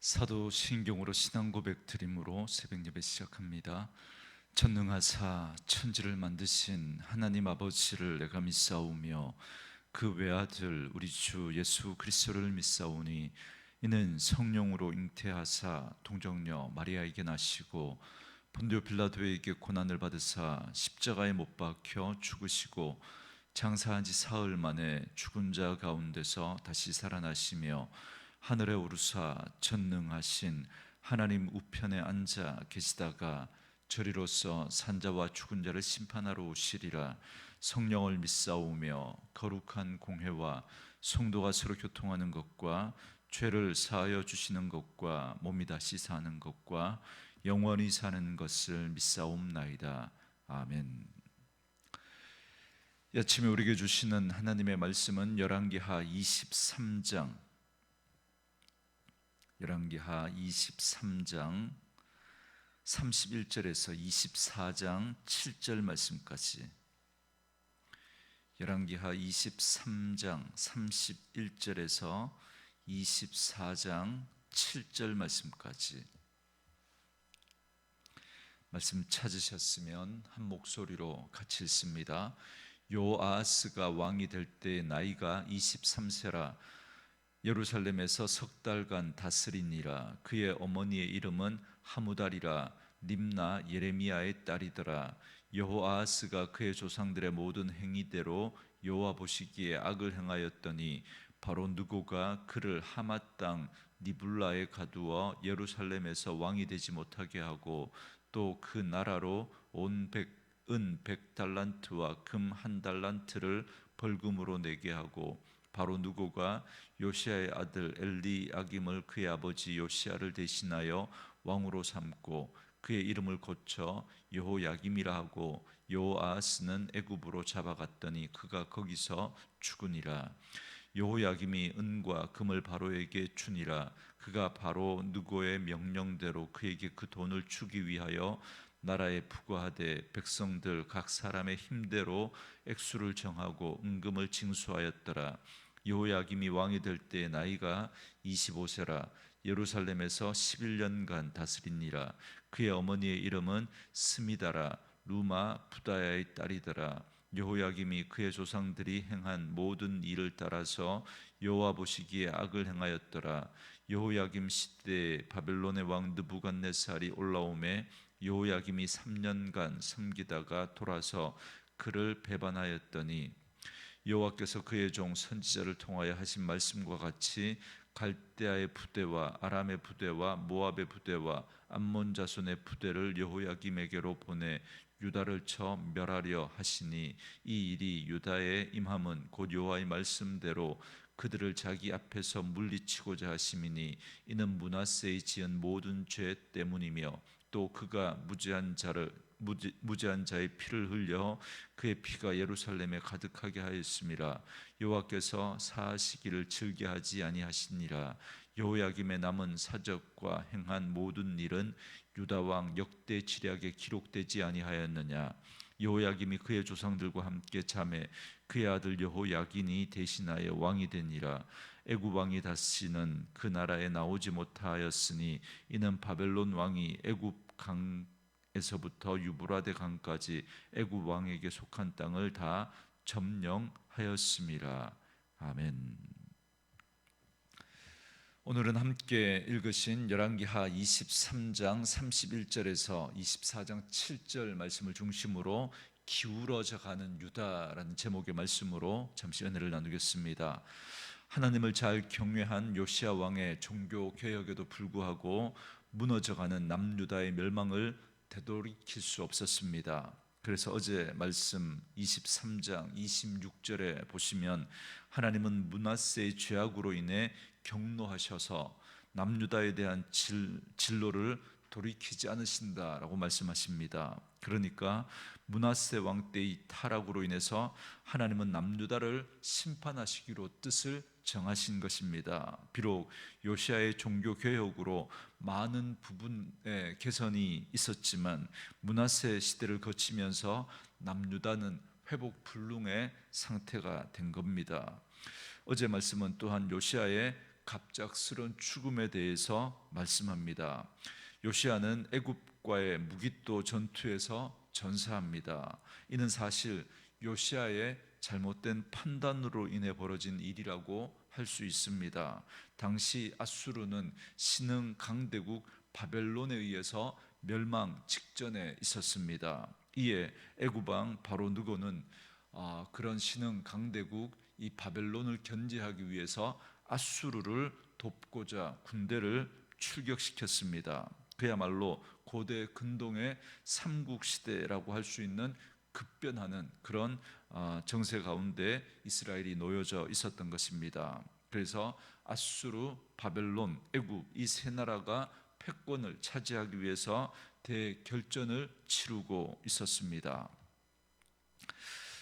사도신경으로 신앙 고백 드림으로 새벽 예배 시작합니다. 전능하사 천지를 만드신 하나님 아버지를 내가 믿사오며 그 외아들 우리 주 예수 그리스도를 믿사오니 이는 성령으로 잉태하사 동정녀 마리아에게 나시고 본디오 빌라도에게 고난을 받으사 십자가에 못 박혀 죽으시고 장사한 지 사흘 만에 죽은 자 가운데서 다시 살아나시며 하늘에 오르사 전능하신 하나님 우편에 앉아 계시다가 저리로서 산자와 죽은 자를 심판하러 오시리라. 성령을 믿사오며 거룩한 공회와 성도가 서로 교통하는 것과 죄를 사하여 주시는 것과 몸이 다시 사는 것과 영원히 사는 것을 믿사옵나이다. 아멘. 이 아침에 우리에게 주시는 하나님의 말씀은 열왕기하 23장 31절에서 24장 7절 말씀까지. 열왕기하 23장 31절에서 24장 7절 말씀까지. 말씀 찾으셨으면 한 목소리로 같이 읽습니다. 요아스가 왕이 될 때 나이가 23세라 예루살렘에서 석 달간 다스리니라. 그의 어머니의 이름은 하무달이라 림나 예레미야의 딸이더라. 여호아스가 그의 조상들의 모든 행위대로 여호와 보시기에 악을 행하였더니 바로 누고가 그를 하마 땅 니블라에 가두어 예루살렘에서 왕이 되지 못하게 하고 또 그 나라로 은 100달란트와 금 1달란트를 벌금으로 내게 하고 바로 누고가 요시야의 아들 엘리야김을 그의 아버지 요시야를 대신하여 왕으로 삼고 그의 이름을 고쳐 여호야김이라 하고 여호아스는 애굽으로 잡아갔더니 그가 거기서 죽으니라. 여호야김이 은과 금을 바로에게 주니라. 그가 바로 누고의 명령대로 그에게 그 돈을 주기 위하여 나라에 부과하되 백성들 각 사람의 힘대로 액수를 정하고 은금을 징수하였더라. 여호야김이 왕이 될 때 나이가 25세라 예루살렘에서 11년간 다스리니라. 그의 어머니의 이름은 스미다라 루마 부다야의 딸이더라. 여호야김이 그의 조상들이 행한 모든 일을 따라서 여호와 보시기에 악을 행하였더라. 여호야김 시대에 바벨론의 왕 느부갓네살이 올라오매 여호야김이 3년간 섬기다가 돌아서 그를 배반하였더니 여호와께서 그의 종 선지자를 통하여 하신 말씀과 같이 갈대아의 부대와 아람의 부대와 모압의 부대와 암몬 자손의 부대를 여호야김에게로 보내 유다를 쳐 멸하려 하시니 이 일이 유다에 임함은 곧 여호와의 말씀대로 그들을 자기 앞에서 물리치고자 하심이니 이는 므낫세의 지은 모든 죄 때문이며 또 그가 무죄한 자의 피를 흘려 그의 피가 예루살렘에 가득하게 하였음이라. 여호와께서 사하시기를 즐겨하지 아니하시니라. 여호야김의 남은 사적과 행한 모든 일은 유다 왕 역대 지략에 기록되지 아니하였느냐. 여호야김이 그의 조상들과 함께 잠에 그의 아들 여호야긴이 대신하여 왕이 되니라. 애굽 왕이 다시는 그 나라에 나오지 못하였으니 이는 바벨론 왕이 애굽 강에서부터 유브라데 강까지 애굽 왕에게 속한 땅을 다 점령하였음이라. 아멘. 오늘은 함께 읽으신 열왕기하 23장 31절에서 24장 7절 말씀을 중심으로 기울어져 가는 유다라는 제목의 말씀으로 잠시 은혜를 나누겠습니다. 하나님을 잘 경외한 요시야 왕의 종교 개혁에도 불구하고 무너져가는 남유다의 멸망을 되돌이킬 수 없었습니다. 그래서 어제 말씀 23장 26절에 보시면 하나님은 므낫세의 죄악으로 인해 경노하셔서 남유다에 대한 진로를 돌이키지 않으신다라고 말씀하십니다. 그러니까 므낫세 왕 때의 타락으로 인해서 하나님은 남유다를 심판하시기로 뜻을 정하신 것입니다. 비록 요시야의 종교 개혁으로 많은 부분의 개선이 있었지만 므낫세 시대를 거치면서 남유다는 회복 불능의 상태가 된 겁니다. 어제 말씀은 또한 요시야의 갑작스러운 죽음에 대해서 말씀합니다. 요시야는 애굽과의 무기또 전투에서 전사합니다. 이는 사실 요시야의 잘못된 판단으로 인해 벌어진 일이라고 할 수 있습니다. 당시 아수르는 신흥 강대국 바벨론에 의해서 멸망 직전에 있었습니다. 이에 애굽 왕 바로 느고는 그런 신흥 강대국 이 바벨론을 견제하기 위해서 아수르를 돕고자 군대를 출격시켰습니다. 그야말로 고대 근동의 삼국시대라고 할 수 있는 급변하는 그런 정세 가운데 이스라엘이 놓여져 있었던 것입니다. 그래서 아수르, 바벨론, 애굽 이 세 나라가 패권을 차지하기 위해서 대결전을 치르고 있었습니다.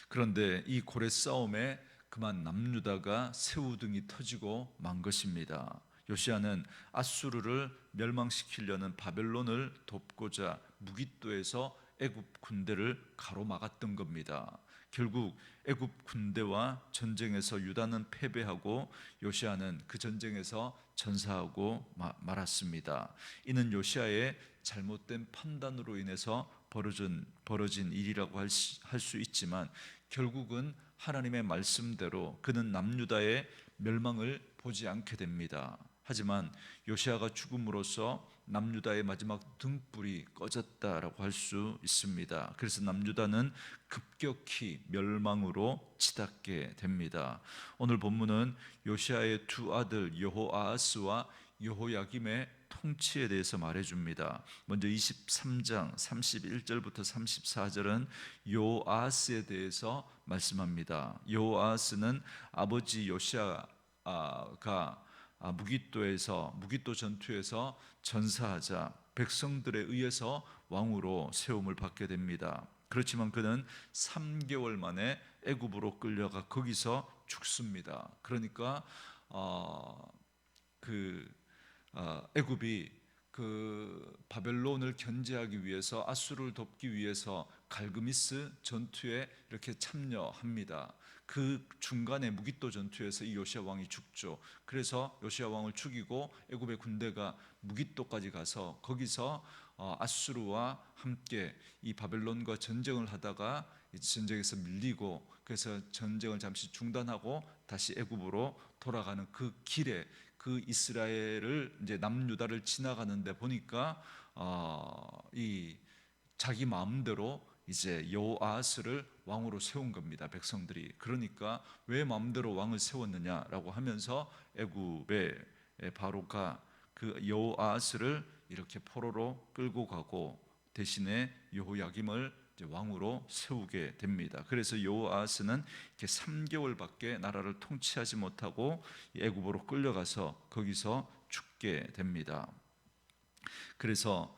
그런데 이 고래 싸움에 그만 남유다가 새우등이 터지고 만 것입니다. 요시야는 아수르를 멸망시키려는 바벨론을 돕고자 무기또에서 애굽 군대를 가로막았던 겁니다. 결국 애굽 군대와 전쟁에서 유다는 패배하고 요시야는 그 전쟁에서 전사하고 말았습니다. 이는 요시야의 잘못된 판단으로 인해서 벌어진 일이라고 할 수 있지만 결국은 하나님의 말씀대로 그는 남유다의 멸망을 보지 않게 됩니다. 하지만 요시야가 죽음으로써 남유다의 마지막 등불이 꺼졌다라고 할 수 있습니다. 그래서 남유다는 급격히 멸망으로 치닫게 됩니다. 오늘 본문은 요시야의 두 아들 여호아하스와 여호야김의 통치에 대해서 말해줍니다. 먼저 23장 31절부터 34절은 여호아하스에 대해서 말씀합니다. 여호아하스는 아버지 요시야가 무기또 전투에서 전사하자 백성들에 의해서 왕으로 세움을 받게 됩니다. 그렇지만 그는 3개월 만에 애굽으로 끌려가 거기서 죽습니다. 그러니까 애굽이 그 바벨론을 견제하기 위해서 아수르를 돕기 위해서 갈그미스 전투에 이렇게 참여합니다. 그 중간에 무기또 전투에서 이 요시야 왕이 죽죠. 그래서 요시야 왕을 죽이고 애굽의 군대가 무기또까지 가서 거기서 아수르와 함께 이 바벨론과 전쟁을 하다가 전쟁에서 밀리고 그래서 전쟁을 잠시 중단하고 다시 애굽으로 돌아가는 그 길에 그 이스라엘을 이제 남유다를 지나가는데 보니까 이 자기 마음대로 이제 여호아하스를 왕으로 세운 겁니다. 백성들이. 그러니까 왜 마음대로 왕을 세웠느냐라고 하면서 애굽의 바로가 그 여호아하스를 이렇게 포로로 끌고 가고 대신에 여호야김을 왕으로 세우게 됩니다. 그래서 여호아하스는 이렇게 3개월밖에 나라를 통치하지 못하고 애굽으로 끌려가서 거기서 죽게 됩니다. 그래서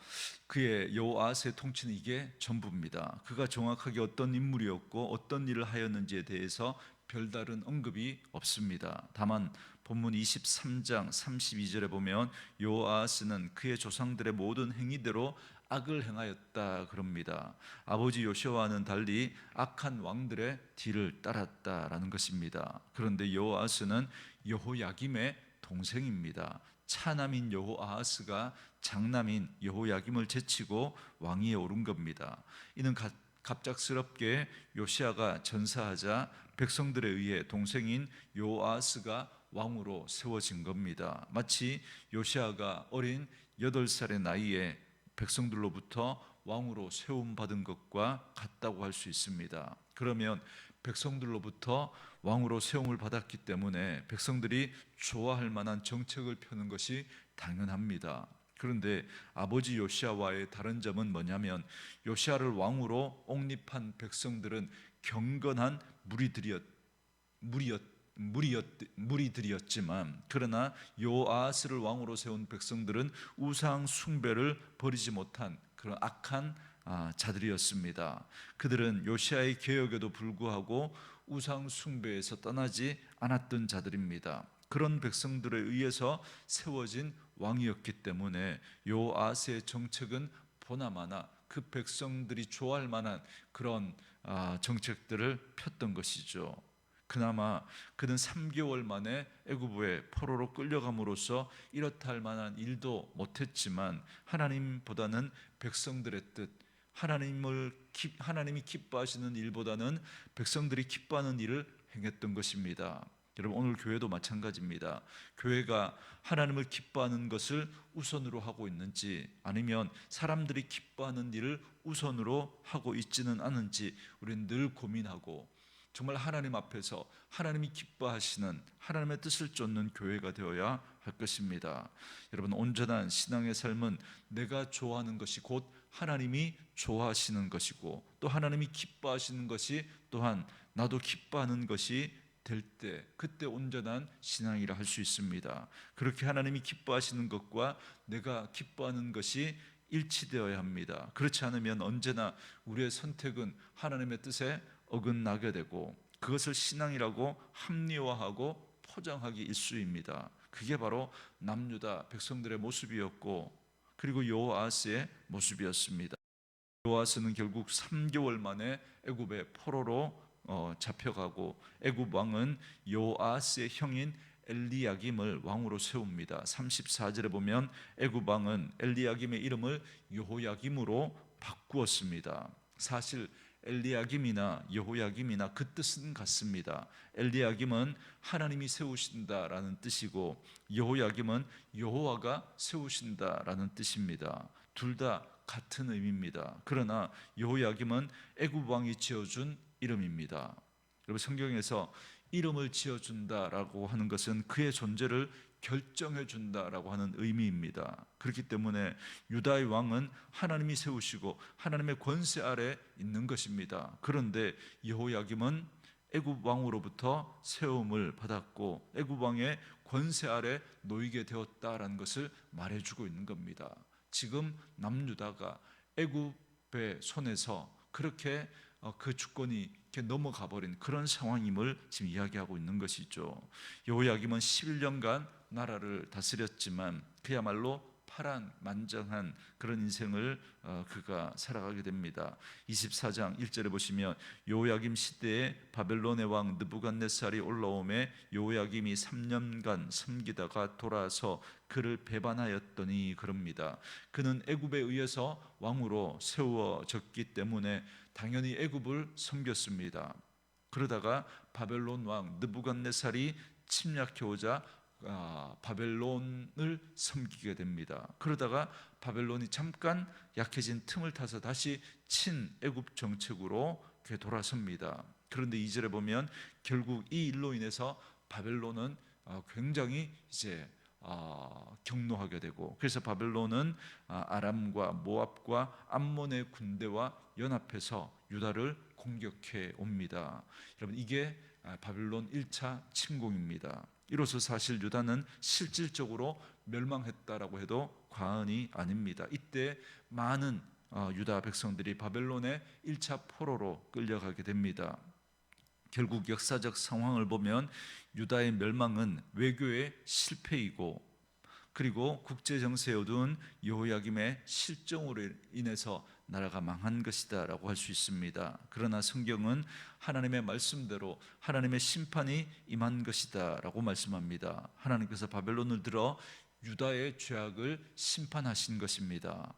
그의 여호아하스의 통치는 이게 전부입니다. 그가 정확하게 어떤 인물이었고 어떤 일을 하였는지에 대해서 별다른 언급이 없습니다. 다만 본문 23장 32절에 보면 여호아하스는 그의 조상들의 모든 행위대로 악을 행하였다 그럽니다. 아버지 요시야와는 달리 악한 왕들의 뒤를 따랐다라는 것입니다. 그런데 여호아하스는 여호야김의 동생입니다. 차남인 여호아하스가 장남인 여호야김을 제치고 왕위에 오른 겁니다. 이는 갑작스럽게 요시야가 전사하자 백성들에 의해 동생인 여호아하스가 왕으로 세워진 겁니다. 마치 요시야가 어린 8살의 나이에 백성들로부터 왕으로 세움받은 것과 같다고 할 수 있습니다. 그러면 백성들로부터 왕으로 세움을 받았기 때문에 백성들이 좋아할 만한 정책을 펴는 것이 당연합니다. 그런데 아버지 요시야와의 다른 점은 뭐냐면 요시야를 왕으로 옹립한 백성들은 경건한 무리들이었지만 그러나 여호아하스를 왕으로 세운 백성들은 우상 숭배를 버리지 못한 그런 악한 자들이었습니다. 그들은 요시야의 개혁에도 불구하고 우상 숭배에서 떠나지 않았던 자들입니다. 그런 백성들에 의해서 세워진 왕이었기 때문에 여호아하스의 정책은 보나마나 그 백성들이 좋아할 만한 그런 정책들을 폈던 것이죠. 그나마 그는 3개월 만에 애굽의 포로로 끌려감으로써 이렇다 할 만한 일도 못했지만 하나님보다는 백성들의 뜻, 하나님이 기뻐하시는 일보다는 백성들이 기뻐하는 일을 행했던 것입니다. 여러분, 오늘 교회도 마찬가지입니다. 교회가 하나님을 기뻐하는 것을 우선으로 하고 있는지, 아니면 사람들이 기뻐하는 일을 우선으로 하고 있지는 않은지 우리는 늘 고민하고, 정말 하나님 앞에서 하나님이 기뻐하시는 하나님의 뜻을 쫓는 교회가 되어야 할 것입니다. 여러분, 온전한 신앙의 삶은 내가 좋아하는 것이 곧 하나님이 좋아하시는 것이고, 또 하나님이 기뻐하시는 것이 또한 나도 기뻐하는 것이 될 때, 그때 온전한 신앙이라 할 수 있습니다. 그렇게 하나님이 기뻐하시는 것과 내가 기뻐하는 것이 일치되어야 합니다. 그렇지 않으면 언제나 우리의 선택은 하나님의 뜻에 어긋나게 되고, 그것을 신앙이라고 합리화하고 포장하기 일쑤입니다. 그게 바로 남유다 백성들의 모습이었고, 그리고 여호아스의 모습이었습니다. 여호아스는 결국 3개월 만에 애굽의 포로로 잡혀가고, 애굽 왕은 여호아스의 형인 엘리야김을 왕으로 세웁니다. 34절에 보면 애굽 왕은 엘리야김의 이름을 여호야김으로 바꾸었습니다. 사실 엘리야김이나 여호야김이나 그 뜻은 같습니다. 엘리야김은 하나님이 세우신다라는 뜻이고, 여호야김은 여호와가 세우신다라는 뜻입니다. 둘 다 같은 의미입니다. 그러나 여호야김은 애굽 왕이 지어준 이름입니다. 여러분, 성경에서 이름을 지어준다라고 하는 것은 그의 존재를 결정해 준다라고 하는 의미입니다. 그렇기 때문에 유다의 왕은 하나님이 세우시고 하나님의 권세 아래 있는 것입니다. 그런데 여호야김은 애굽 왕으로부터 세움을 받았고 애굽 왕의 권세 아래 놓이게 되었다라는 것을 말해주고 있는 겁니다. 지금 남유다가 애굽의 손에서 그렇게 그 주권이 이렇게 넘어가 버린 그런 상황임을 지금 이야기하고 있는 것이죠. 여호야김은 11년간 나라를 다스렸지만 그야말로 파란만장한 그런 인생을 그가 살아가게 됩니다. 24장 1절에 보시면 여호야김 시대에 바벨론의 왕 느부갓네살이 올라오매 여호야김이 3년간 섬기다가 돌아서 그를 배반하였더니, 그럽니다. 그는 애굽에 의해서 왕으로 세워졌기 때문에 당연히 애굽을 섬겼습니다. 그러다가 바벨론 왕 느부갓네살이 침략해 오자 바벨론을 섬기게 됩니다. 그러다가 바벨론이 잠깐 약해진 틈을 타서 다시 친애굽 정책으로 돌아섭니다. 그런데 2절에 보면 결국 이 일로 인해서 바벨론은 굉장히 이제 경노하게 되고, 그래서 바벨론은 아람과 모압과 암몬의 군대와 연합해서 유다를 공격해 옵니다. 여러분, 이게 바벨론 1차 침공입니다. 이로써 사실 유다는 실질적으로 멸망했다라고 해도 과언이 아닙니다. 이때 많은 유다 백성들이 바벨론의 1차 포로로 끌려가게 됩니다. 결국 역사적 상황을 보면 유다의 멸망은 외교의 실패이고, 그리고 국제 정세에 어두운 여호야김의 실정으로 인해서 나라가 망한 것이다 라고 할 수 있습니다. 그러나 성경은 하나님의 말씀대로 하나님의 심판이 임한 것이다 라고 말씀합니다. 하나님께서 바벨론을 들어 유다의 죄악을 심판하신 것입니다.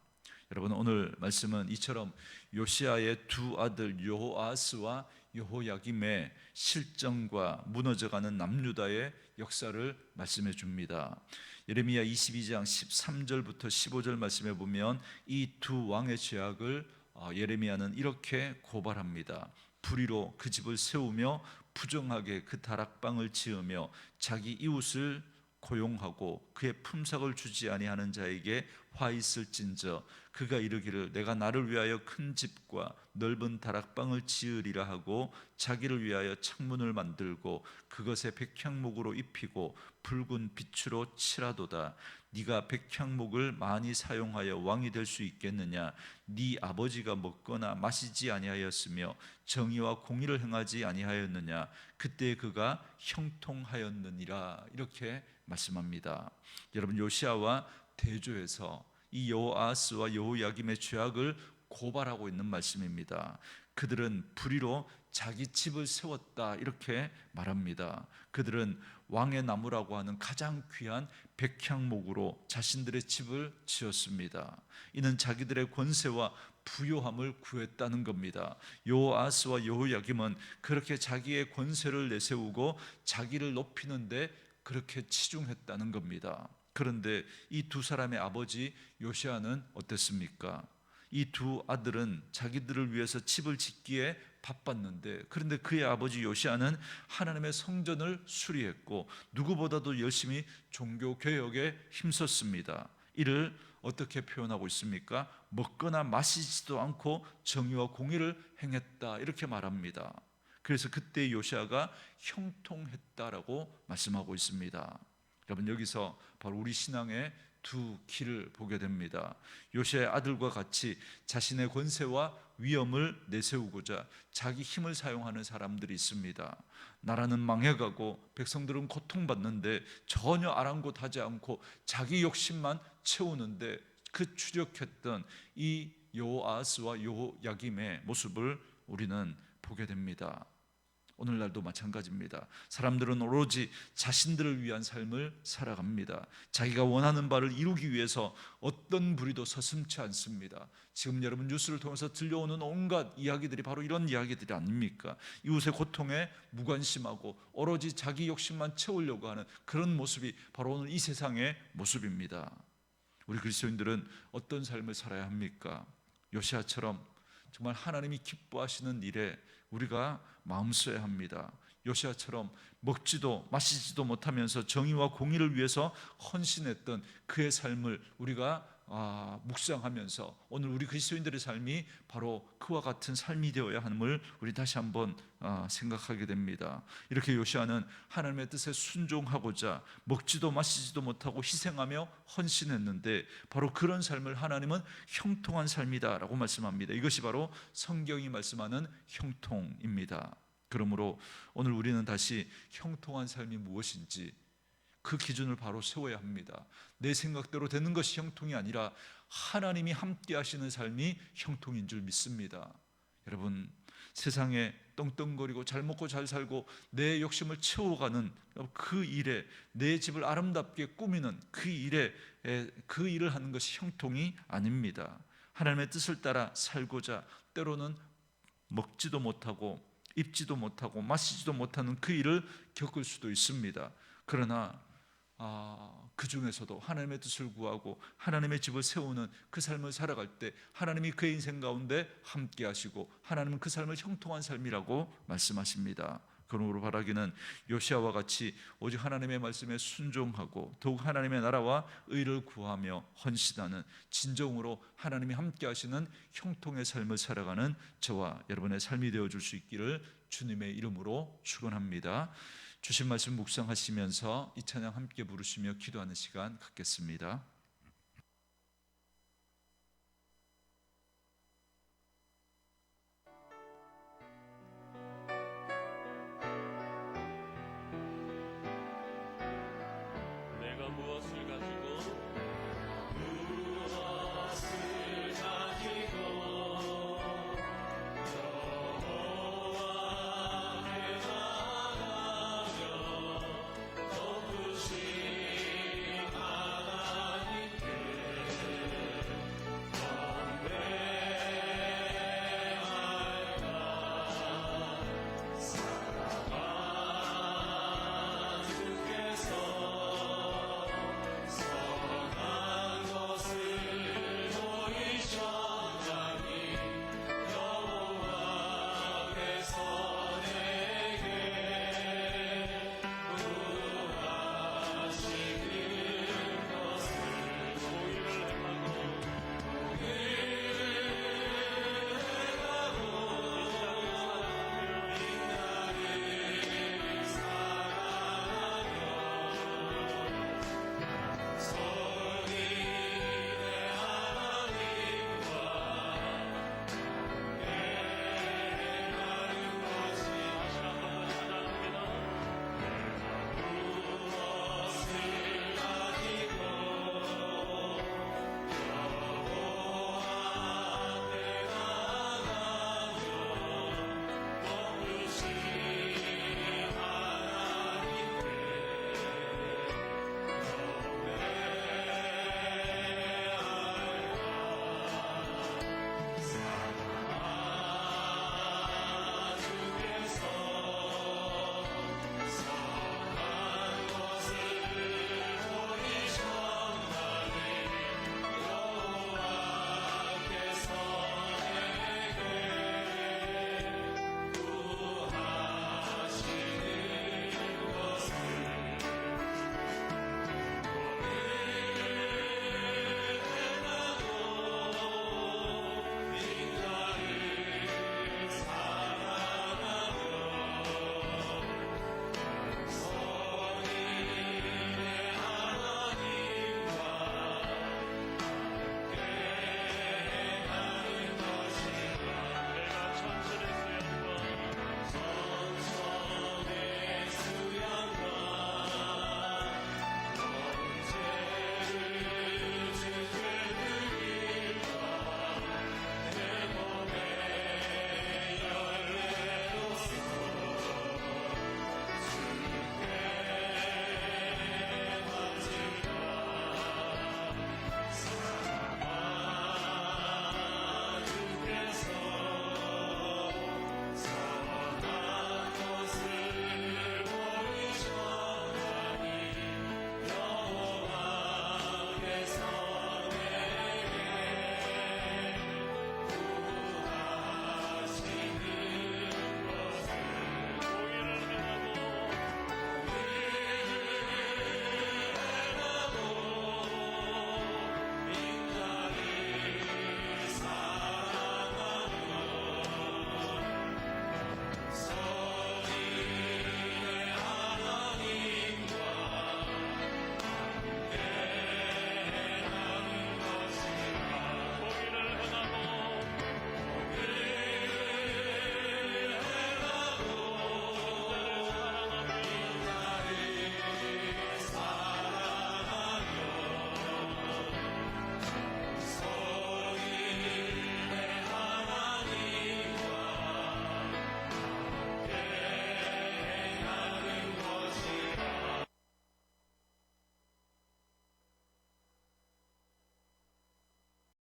여러분, 오늘 말씀은 이처럼 요시아의 두 아들 여호아스와 여호야김의 실정과 무너져가는 남유다의 역사를 말씀해 줍니다. 예레미야 22장 13절부터 15절 말씀해 보면 이 두 왕의 죄악을 예레미야는 이렇게 고발합니다. 불의로 그 집을 세우며 부정하게 그 다락방을 지으며 자기 이웃을 고용하고 그의 품삯을 주지 아니하는 자에게 화 있을진저 그가 이르기를 내가 나를 위하여 큰 집과 넓은 다락방을 지으리라 하고 자기를 위하여 창문을 만들고 그것에 백향목으로 입히고 붉은 빛으로 칠하도다. 네가 백향목을 많이 사용하여 왕이 될 수 있겠느냐? 네 아버지가 먹거나 마시지 아니하였으며 정의와 공의를 행하지 아니하였느냐? 그때 그가 형통하였느니라. 이렇게 말씀합니다. 여러분, 요시아와 대조해서 이 여호아스와 여호야김의 죄악을 고발하고 있는 말씀입니다. 그들은 불의로 자기 집을 세웠다 이렇게 말합니다. 그들은 왕의 나무라고 하는 가장 귀한 백향목으로 자신들의 집을 지었습니다. 이는 자기들의 권세와 부요함을 구했다는 겁니다. 요아스와 여호야김은 그렇게 자기의 권세를 내세우고 자기를 높이는데 그렇게 치중했다는 겁니다. 그런데 이 두 사람의 아버지 요시아는 어땠습니까? 이 두 아들은 자기들을 위해서 집을 짓기에 바빴는데, 그런데 그의 아버지 요시아는 하나님의 성전을 수리했고 누구보다도 열심히 종교 개혁에 힘썼습니다. 이를 어떻게 표현하고 있습니까? 먹거나 마시지도 않고 정의와 공의를 행했다 이렇게 말합니다. 그래서 그때 요시아가 형통했다라고 말씀하고 있습니다. 여러분, 여기서 바로 우리 신앙의 두 길을 보게 됩니다. 요시아의 아들과 같이 자신의 권세와 위엄을 내세우고자 자기 힘을 사용하는 사람들이 있습니다. 나라는 망해가고 백성들은 고통받는데 전혀 아랑곳하지 않고 자기 욕심만 채우는데 그 추력했던 이 요아스와 요야김의 모습을 우리는 보게 됩니다. 오늘날도 마찬가지입니다. 사람들은 오로지 자신들을 위한 삶을 살아갑니다. 자기가 원하는 바를 이루기 위해서 어떤 불의도 서슴지 않습니다. 지금 여러분 뉴스를 통해서 들려오는 온갖 이야기들이 바로 이런 이야기들이 아닙니까? 이웃의 고통에 무관심하고 오로지 자기 욕심만 채우려고 하는 그런 모습이 바로 오늘 이 세상의 모습입니다. 우리 그리스도인들은 어떤 삶을 살아야 합니까? 요시아처럼 정말 하나님이 기뻐하시는 일에 우리가 마음 써야 합니다. 요시아처럼 먹지도 마시지도 못하면서 정의와 공의를 위해서 헌신했던 그의 삶을 우리가 묵상하면서 오늘 우리 그리스도인들의 삶이 바로 그와 같은 삶이 되어야 함을 우리 다시 한번 생각하게 됩니다. 이렇게 요시아는 하나님의 뜻에 순종하고자 먹지도 마시지도 못하고 희생하며 헌신했는데 바로 그런 삶을 하나님은 형통한 삶이다라고 말씀합니다. 이것이 바로 성경이 말씀하는 형통입니다. 그러므로 오늘 우리는 다시 형통한 삶이 무엇인지 그 기준을 바로 세워야 합니다. 내 생각대로 되는 것이 형통이 아니라 하나님이 함께 하시는 삶이 형통인 줄 믿습니다. 여러분, 세상에 떵떵거리고 잘 먹고 잘 살고 내 욕심을 채워가는 그 일에, 내 집을 아름답게 꾸미는 그 일을 하는 것이 형통이 아닙니다. 하나님의 뜻을 따라 살고자 때로는 먹지도 못하고 입지도 못하고 마시지도 못하는 그 일을 겪을 수도 있습니다. 그러나 그 중에서도 하나님의 뜻을 구하고 하나님의 집을 세우는 그 삶을 살아갈 때 하나님이 그의 인생 가운데 함께 하시고 하나님은 그 삶을 형통한 삶이라고 말씀하십니다. 그러므로 바라기는 요시아와 같이 오직 하나님의 말씀에 순종하고 더욱 하나님의 나라와 의를 구하며 헌신하는, 진정으로 하나님이 함께 하시는 형통의 삶을 살아가는 저와 여러분의 삶이 되어줄 수 있기를 주님의 이름으로 축원합니다. 주신 말씀 묵상하시면서 이 찬양 함께 부르시며 기도하는 시간 갖겠습니다. 내가 무엇을 가지고